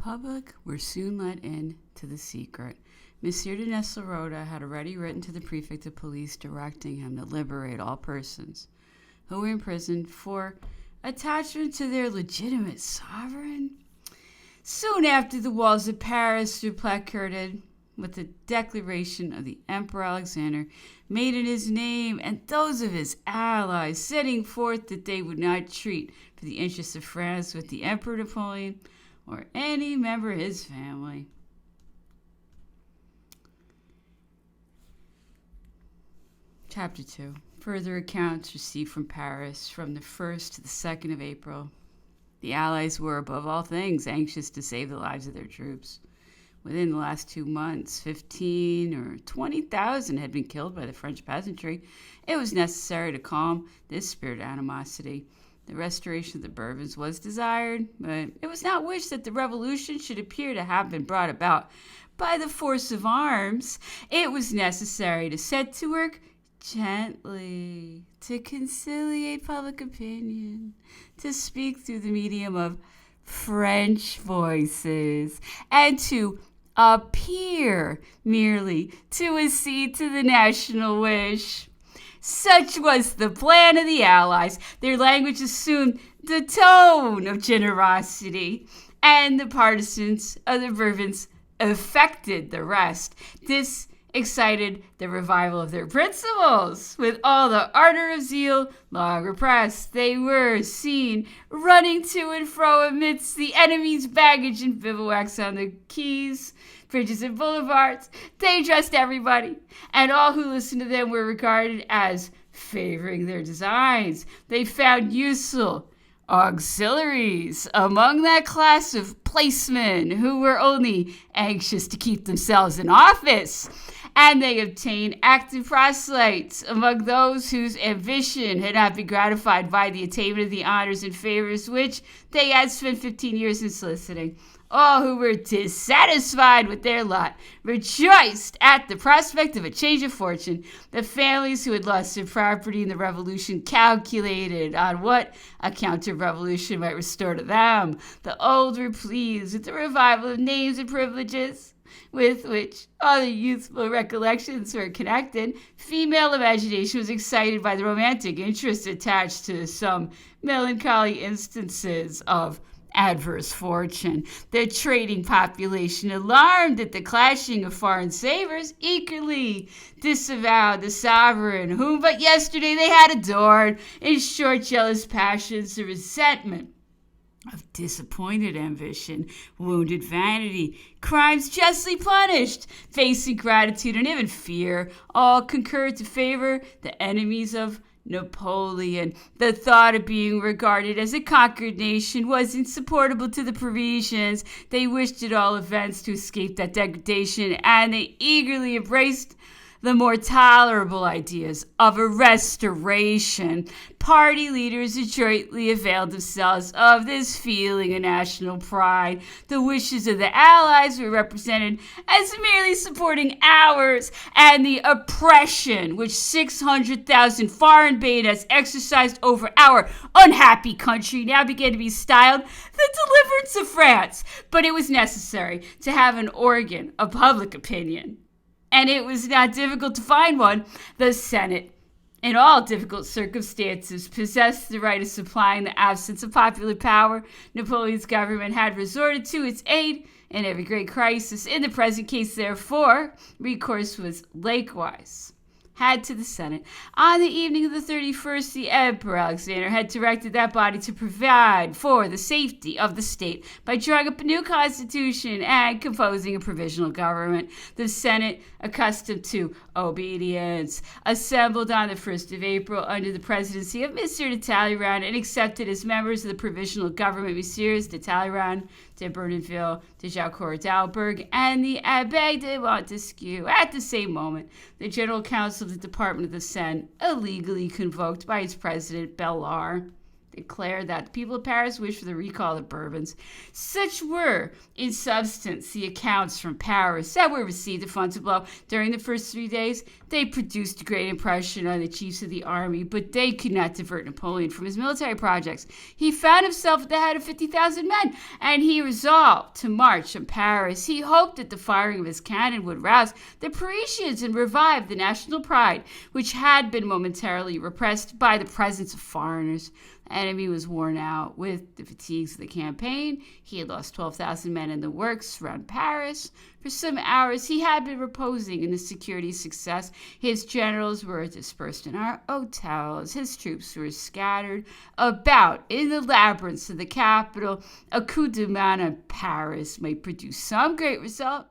public were soon let in to the secret. Monsieur de Nesselrode had already written to the prefect of police directing him to liberate all persons who were imprisoned for attachment to their legitimate sovereign. Soon after, the walls of Paris were placarded with the declaration of the Emperor Alexander made in his name and those of his allies, setting forth that they would not treat for the interests of France with the Emperor Napoleon or any member of his family. Chapter 2. Further accounts received from Paris from the 1st to the 2nd of April. The Allies were, above all things, anxious to save the lives of their troops. Within the last 2 months, 15 or 20,000 had been killed by the French peasantry. It was necessary to calm this spirit of animosity. The restoration of the Bourbons was desired, but it was not wished that the revolution should appear to have been brought about by the force of arms. It was necessary to set to work gently to conciliate public opinion, to speak through the medium of French voices, and to appear merely to accede to the national wish. Such was the plan of the Allies. Their language assumed the tone of generosity, and the partisans of the Bourbons affected the rest. This excited the revival of their principles. With all the ardor of zeal long repressed, they were seen running to and fro amidst the enemy's baggage and bivouacs on the quays, bridges, and boulevards. They addressed everybody, and all who listened to them were regarded as favoring their designs. They found useful auxiliaries among that class of placemen who were only anxious to keep themselves in office, and they obtained active proselytes among those whose ambition had not been gratified by the attainment of the honors and favors which they had spent 15 years in soliciting. All who were dissatisfied with their lot rejoiced at the prospect of a change of fortune. The families who had lost their property in the revolution calculated on what a counter-revolution might restore to them. The old were pleased with the revival of names and privileges with which all the youthful recollections were connected. Female imagination was excited by the romantic interest attached to some melancholy instances of adverse fortune. The trading population, alarmed at the clashing of foreign savors, eagerly disavowed the sovereign whom but yesterday they had adored. In short, jealous passions, the resentment of disappointed ambition, wounded vanity, crimes justly punished, facing gratitude and even fear, all concurred to favor the enemies of Napoleon. The thought of being regarded as a conquered nation was insupportable to the Parisians. They wished at all events to escape that degradation, and they eagerly embraced the more tolerable ideas of a restoration. Party leaders adroitly availed themselves of this feeling of national pride. The wishes of the Allies were represented as merely supporting ours, and the oppression which 600,000 foreign bayonets exercised over our unhappy country now began to be styled the deliverance of France. But it was necessary to have an organ of public opinion, and it was not difficult to find one. The Senate, in all difficult circumstances, possessed the right of supplying the absence of popular power. Napoleon's government had resorted to its aid in every great crisis. In the present case, therefore, recourse was likewise had to the Senate. On the evening of the 31st, the Emperor Alexander had directed that body to provide for the safety of the state by drawing up a new constitution and composing a provisional government. The Senate, accustomed to obedience, assembled on the 1st of April under the presidency of Monsieur de Talleyrand and accepted as members of the provisional government Messieurs de Talleyrand, de Bournonville, de Jaucourt d'Alberg, and the Abbé de Montesquieu. At the same moment, the General Council of the Department of the Seine, illegally convoked by its president, Bellart, declared that the people of Paris wished for the recall of the Bourbons. Such were, in substance, the accounts from Paris that were received at Fontainebleau during the first 3 days. They produced a great impression on the chiefs of the army, but they could not divert Napoleon from his military projects. He found himself at the head of 50,000 men, and he resolved to march on Paris. He hoped that the firing of his cannon would rouse the Parisians and revive the national pride, which had been momentarily repressed by the presence of foreigners. The enemy was worn out with the fatigues of the campaign. He had lost 12,000 men in the works around Paris. For some hours, he had been reposing in the security of success. His generals were dispersed in our hotels. His troops were scattered about in the labyrinths of the capital. A coup de main in Paris might produce some great result.